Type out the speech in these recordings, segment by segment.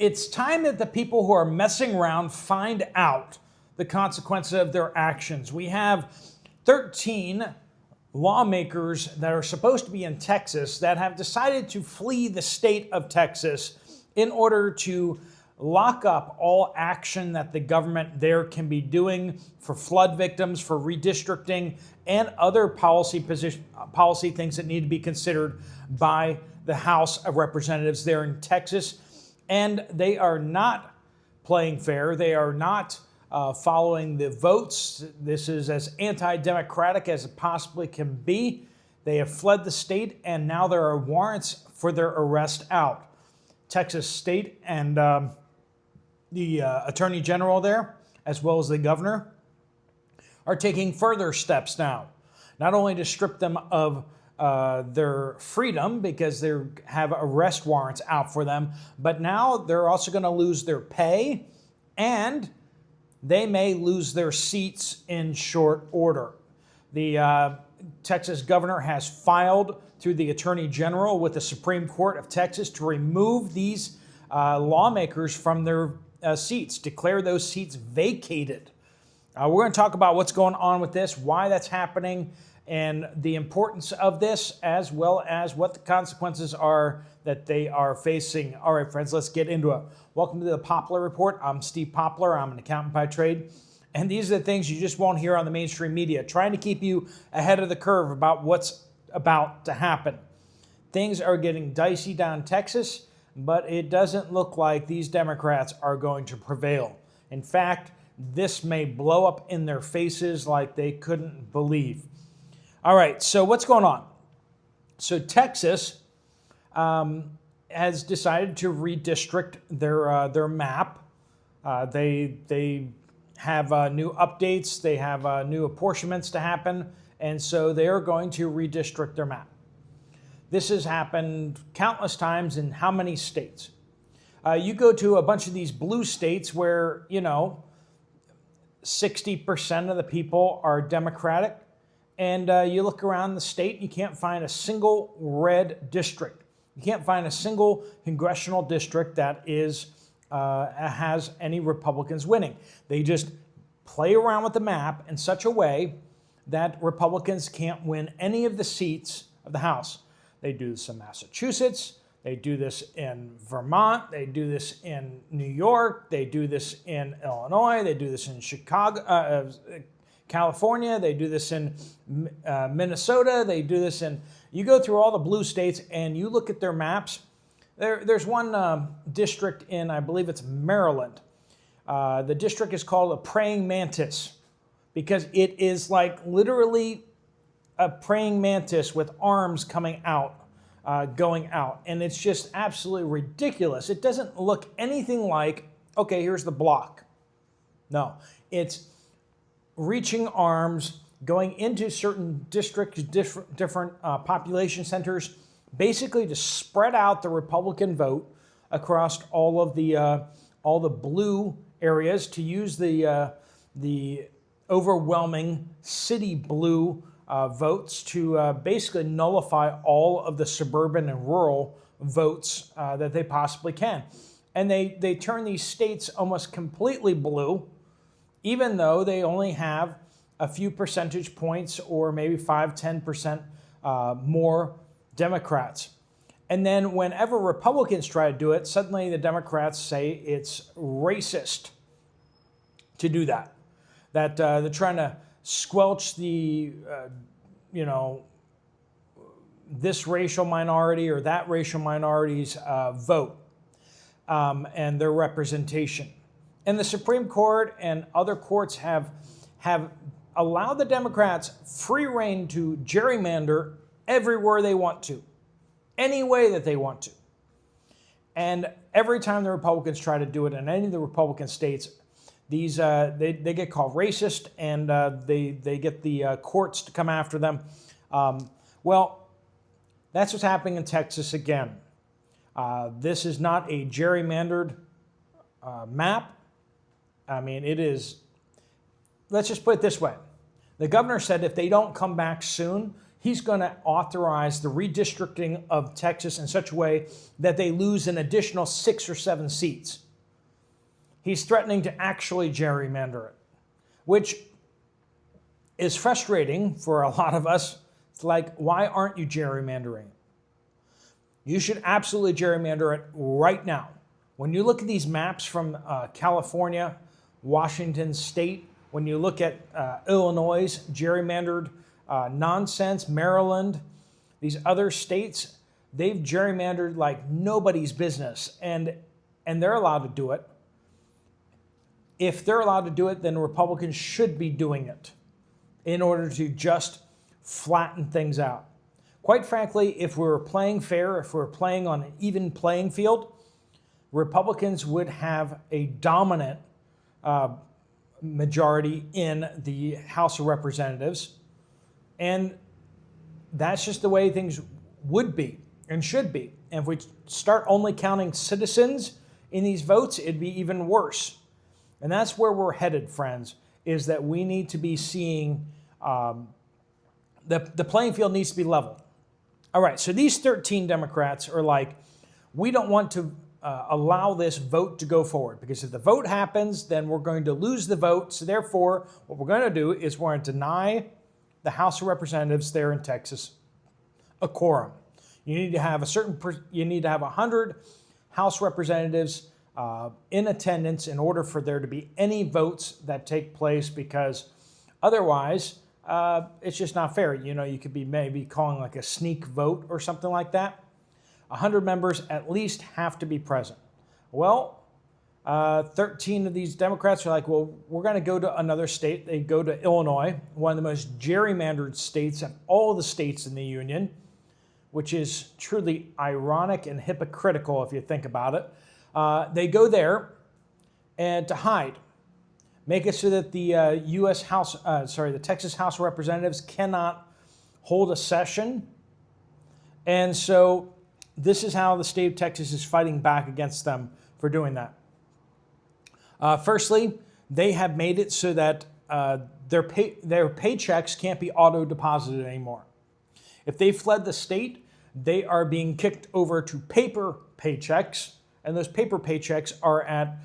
It's time that the people who are messing around find out the consequences of their actions. We have 13 lawmakers that are supposed to be in Texas that have decided to flee the state of Texas in order to lock up all action that the government there can be doing for flood victims, for redistricting, and other policy things that need to be considered by the House of Representatives there in Texas. And they are not playing fair. They are not following the votes. This is as anti-democratic as it possibly can be. They have fled the state, and now there are warrants for their arrest out. Texas State and the Attorney General there, as well as the governor, are taking further steps now, not only to strip them of their freedom because they have arrest warrants out for them, but now they're also going to lose their pay and they may lose their seats in short order. The Texas governor has filed through the Attorney General with the Supreme Court of Texas to remove these lawmakers from their seats, declare those seats vacated. We're going to talk about what's going on with this, why that's happening, and the importance of this, as well as what the consequences are that they are facing. All right, friends, let's get into it. Welcome to the Poplar Report. I'm Steve Poplar. I'm an accountant by trade. And these are the things you just won't hear on the mainstream media, trying to keep you ahead of the curve about what's about to happen. Things are getting dicey down in Texas, but it doesn't look like these Democrats are going to prevail. In fact, this may blow up in their faces like they couldn't believe. All right, so what's going on? So Texas has decided to redistrict their map. They have new updates. They have new apportionments to happen, and so they are going to redistrict their map. This has happened countless times in how many states? You go to a bunch of these blue states where, 60% of the people are Democratic, and you look around the state and you can't find a single red district. You can't find a single congressional district that has any Republicans winning. They just play around with the map in such a way that Republicans can't win any of the seats of the House. They do this in Massachusetts. They do this in Vermont. They do this in New York. They do this in Illinois. They do this in Chicago, California. They do this in Minnesota. They do this in, you go through all the blue states and you look at their maps. There's one district in, I believe it's Maryland. The district is called a praying mantis because it is like literally a praying mantis with arms coming out, going out. And it's just absolutely ridiculous. It doesn't look anything like, okay, here's the block. No, it's reaching arms, going into certain districts, different population centers, basically to spread out the Republican vote across all the blue areas to use the overwhelming city blue votes to basically nullify all of the suburban and rural votes that they possibly can. And they turn these states almost completely blue, even though they only have a few percentage points or maybe 5-10% more Democrats. And then whenever Republicans try to do it, suddenly the Democrats say it's racist to do that. That they're trying to squelch the, this racial minority or that racial minority's vote and their representation. And the Supreme Court and other courts have allowed the Democrats free rein to gerrymander everywhere they want to, any way that they want to. And every time the Republicans try to do it in any of the Republican states, these they get called racist, and they get the courts to come after them. Well, that's what's happening in Texas again. This is not a gerrymandered map. I mean, it is, let's just put it this way. The governor said if they don't come back soon, he's going to authorize the redistricting of Texas in such a way that they lose an additional 6 or 7 seats. He's threatening to actually gerrymander it, which is frustrating for a lot of us. It's like, why aren't you gerrymandering? You should absolutely gerrymander it right now. When you look at these maps from California, Washington State, when you look at Illinois' gerrymandered nonsense, Maryland, these other states, they've gerrymandered like nobody's business, and they're allowed to do it. If they're allowed to do it, then Republicans should be doing it in order to just flatten things out. Quite frankly, if we were playing fair, if we were playing on an even playing field, Republicans would have a dominant majority in the House of Representatives. And that's just the way things would be and should be. And if we start only counting citizens in these votes, it'd be even worse. And that's where we're headed, friends, is that we need to be seeing the playing field needs to be leveled. All right, so these 13 Democrats are like, we don't want to allow this vote to go forward, because if the vote happens, then we're going to lose the vote. So therefore, what we're going to do is we're going to deny the House of Representatives there in Texas a quorum. You need to have you need to have 100 House representatives in attendance in order for there to be any votes that take place, because otherwise it's just not fair. You know, you could be maybe calling like a sneak vote or something like that. 100 members at least have to be present. Well, 13 of these Democrats are like, well, we're going to go to another state. They go to Illinois, one of the most gerrymandered states of all the states in the Union, which is truly ironic and hypocritical if you think about it. They go there and to hide, make it so that the the Texas House of Representatives cannot hold a session. And so this is how the state of Texas is fighting back against them for doing that. Firstly, they have made it so that their paychecks can't be auto-deposited anymore. If they fled the state, they are being kicked over to paper paychecks, and those paper paychecks are at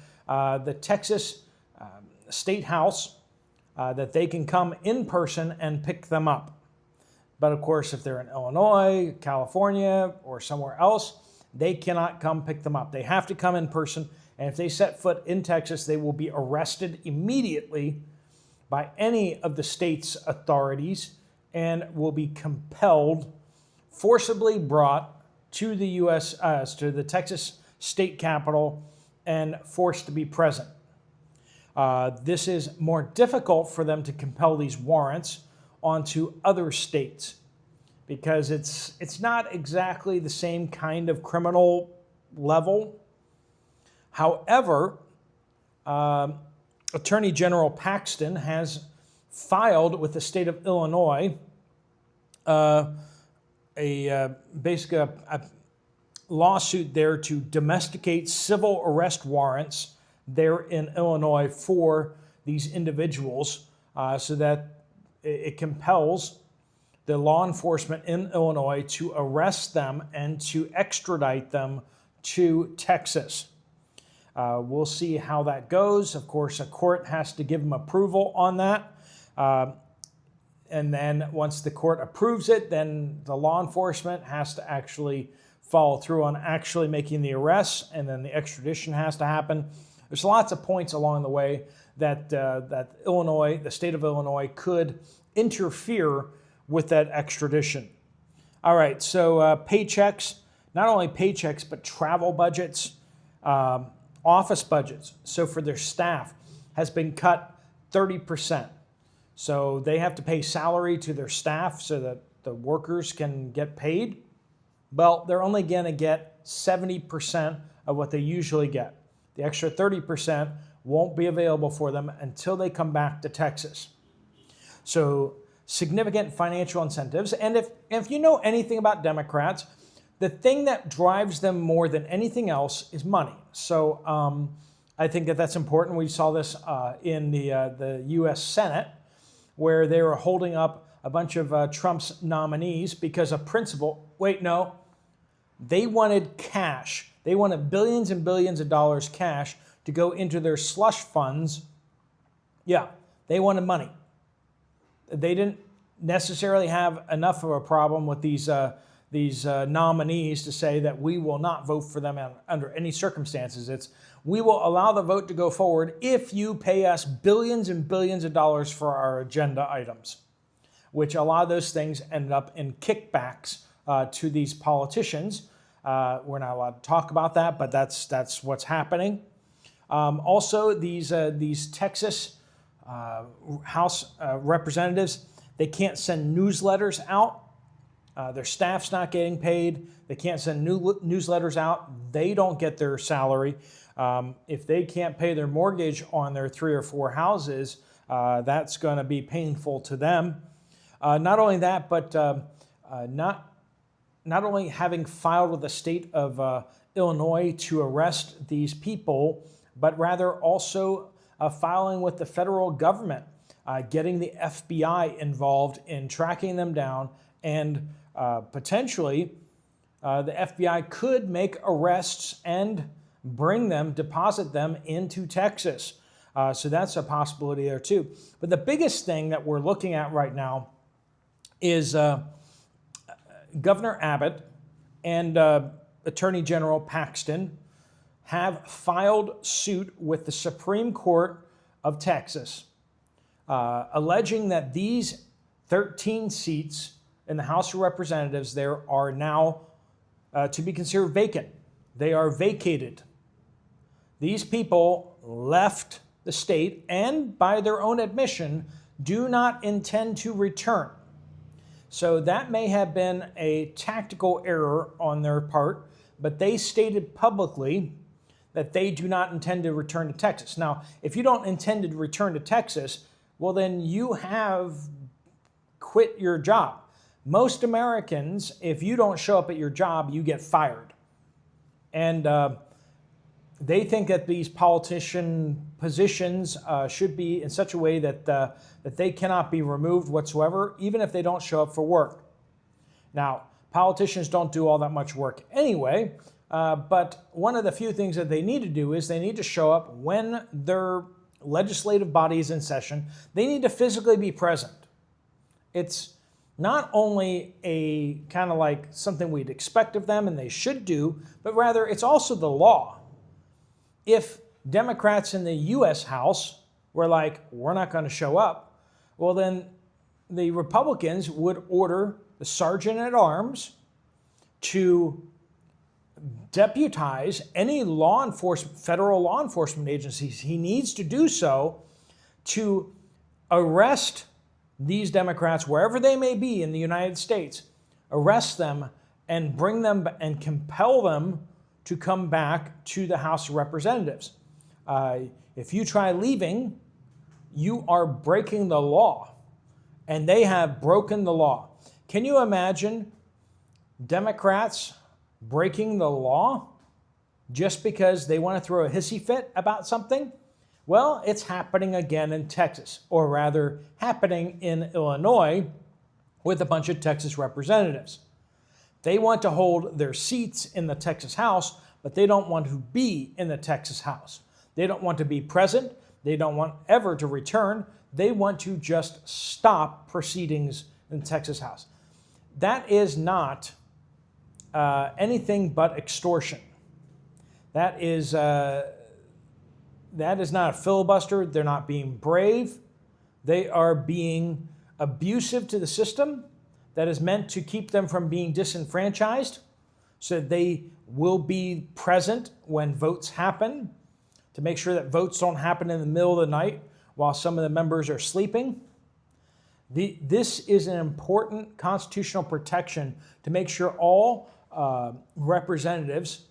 the Texas State House that they can come in person and pick them up. But of course, if they're in Illinois, California, or somewhere else, they cannot come pick them up. They have to come in person, and if they set foot in Texas, they will be arrested immediately by any of the state's authorities and will be compelled, forcibly brought to the to the Texas state capitol and forced to be present. This is more difficult for them to compel these warrants onto other states, because it's not exactly the same kind of criminal level. However, Attorney General Paxton has filed with the state of Illinois basically a lawsuit there to domesticate civil arrest warrants there in Illinois for these individuals, so that it compels the law enforcement in Illinois to arrest them and to extradite them to Texas. We'll see how that goes. Of course, a court has to give them approval on that. And then once the court approves it, then the law enforcement has to actually follow through on actually making the arrests, and then the extradition has to happen. There's lots of points along the way that Illinois, the state of Illinois, could interfere with that extradition. All right, so paychecks, not only paychecks, but travel budgets, office budgets, so for their staff, has been cut 30%. So they have to pay salary to their staff so that the workers can get paid. Well, they're only going to get 70% of what they usually get. The extra 30% won't be available for them until they come back to Texas. So significant financial incentives. And if you know anything about Democrats, the thing that drives them more than anything else is money. So I think that's important. We saw this in the U.S. Senate, where they were holding up a bunch of Trump's nominees because of principle. Wait, no. They wanted cash. They wanted billions and billions of dollars cash to go into their slush funds. Yeah, they wanted money. They didn't necessarily have enough of a problem with these nominees to say that we will not vote for them under any circumstances. It's we will allow the vote to go forward if you pay us billions and billions of dollars for our agenda items, which a lot of those things ended up in kickbacks to these politicians. We're not allowed to talk about that, but that's what's happening. Also, these Texas House representatives, they can't send newsletters out. Their staff's not getting paid. They can't send newsletters out. They don't get their salary. If they can't pay their mortgage on their 3 or 4 houses, that's going to be painful to them. Not only that, but not only having filed with the state of Illinois to arrest these people, but rather also filing with the federal government, getting the FBI involved in tracking them down, and potentially the FBI could make arrests and bring them, deposit them into Texas. So that's a possibility there too. But the biggest thing that we're looking at right now is Governor Abbott and Attorney General Paxton have filed suit with the Supreme Court of Texas, alleging that these 13 seats in the House of Representatives there are now to be considered vacant. They are vacated. These people left the state and, by their own admission, do not intend to return. So that may have been a tactical error on their part, but they stated publicly that they do not intend to return to Texas. Now, if you don't intend to return to Texas, well, then you have quit your job. Most Americans, if you don't show up at your job, you get fired. And they think that these politician positions should be in such a way that they cannot be removed whatsoever, even if they don't show up for work. Now, politicians don't do all that much work anyway, but one of the few things that they need to do is they need to show up when their legislative body is in session. They need to physically be present. It's not only a kind of like something we'd expect of them and they should do, but rather it's also the law. If Democrats in the U.S. House were like, we're not going to show up, well, then the Republicans would order the Sergeant at Arms to deputize any federal law enforcement agencies. He needs to do so to arrest these Democrats, wherever they may be in the United States, arrest them and bring them and compel them to come back to the House of Representatives. If you try leaving, you are breaking the law, and they have broken the law. Can you imagine Democrats breaking the law just because they want to throw a hissy fit about something? Well, it's happening again in Texas, or rather happening in Illinois with a bunch of Texas representatives. They want to hold their seats in the Texas House, but they don't want to be in the Texas House. They don't want to be present. They don't want ever to return. They want to just stop proceedings in the Texas House. That is not anything but extortion. That is not a filibuster. They're not being brave. They are being abusive to the system that is meant to keep them from being disenfranchised, so that they will be present when votes happen, to make sure that votes don't happen in the middle of the night while some of the members are sleeping. This is an important constitutional protection to make sure all representatives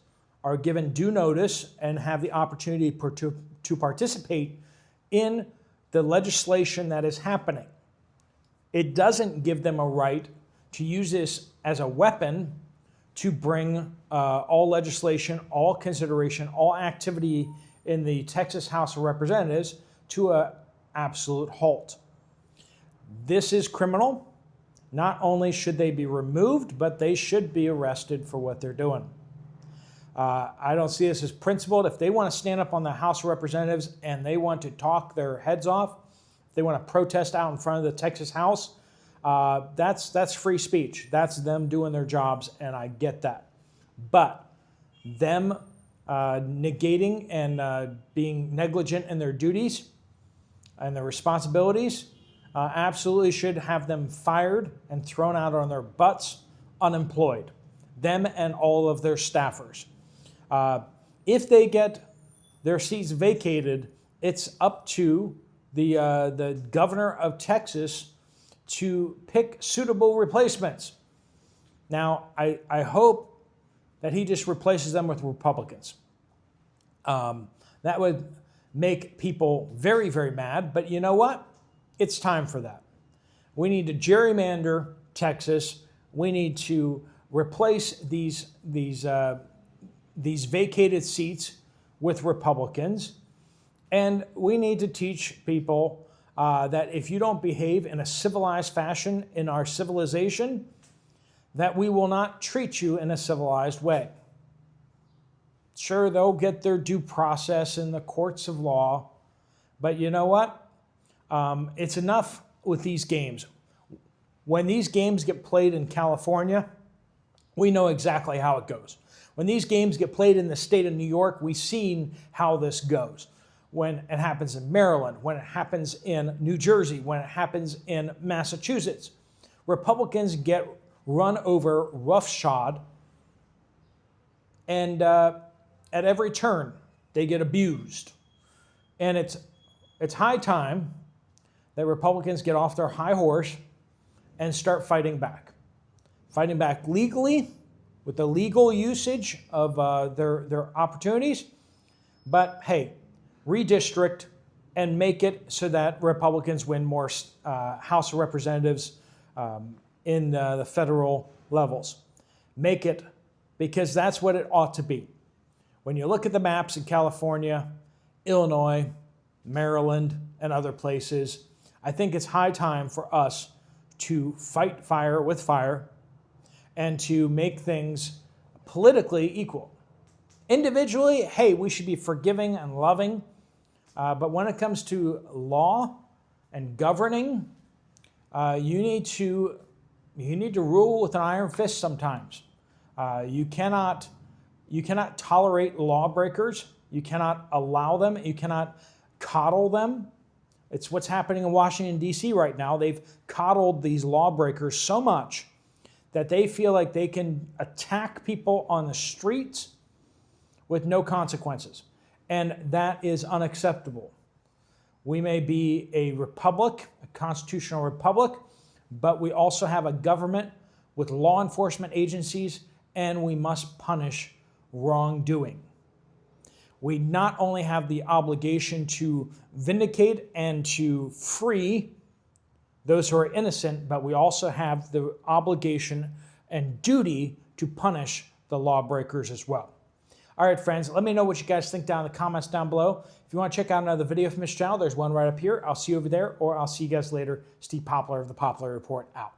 are given due notice and have the opportunity to participate in the legislation that is happening. It doesn't give them a right to use this as a weapon to bring all legislation, all consideration, all activity in the Texas House of Representatives to an absolute halt. This is criminal. not only should they be removed, but they should be arrested for what they're doing. I don't see this as principled. If they want to stand up on the House of Representatives and they want to talk their heads off, if they want to protest out in front of the Texas House, that's free speech. That's them doing their jobs, and I get that. But them negating and being negligent in their duties and their responsibilities absolutely should have them fired and thrown out on their butts, unemployed, them and all of their staffers. If they get their seats vacated, it's up to the governor of Texas to pick suitable replacements. Now, I hope that he just replaces them with Republicans. That would make people very, very mad, but you know what? It's time for that. We need to gerrymander Texas. We need to replace these vacated seats with Republicans. And we need to teach people that if you don't behave in a civilized fashion in our civilization, that we will not treat you in a civilized way. Sure, they'll get their due process in the courts of law, but you know what? It's enough with these games. When these games get played in California, we know exactly how it goes. When these games get played in the state of New York, we've seen how this goes. When it happens in Maryland, when it happens in New Jersey, when it happens in Massachusetts, Republicans get run over roughshod, and at every turn, they get abused. And it's high time that Republicans get off their high horse and start fighting back. Fighting back legally, with the legal usage of their opportunities. But hey, redistrict and make it so that Republicans win more House of Representatives in the federal levels. Make it, because that's what it ought to be. When you look at the maps in California, Illinois, Maryland, and other places, I think it's high time for us to fight fire with fire and to make things politically equal. Individually, hey, we should be forgiving and loving, but when it comes to law and governing, you need to rule with an iron fist sometimes. You cannot tolerate lawbreakers. You cannot allow them. You cannot coddle them. It's what's happening in Washington, D.C. right now. They've coddled these lawbreakers so much that they feel like they can attack people on the streets with no consequences. And that is unacceptable. We may be a republic, a constitutional republic, but we also have a government with law enforcement agencies, and we must punish wrongdoing. We not only have the obligation to vindicate and to free those who are innocent, but we also have the obligation and duty to punish the lawbreakers as well. All right, friends, let me know what you guys think down in the comments down below. If you want to check out another video from this channel, there's one right up here. I'll see you over there, or I'll see you guys later. Steve Poplar of the Poplar Report out.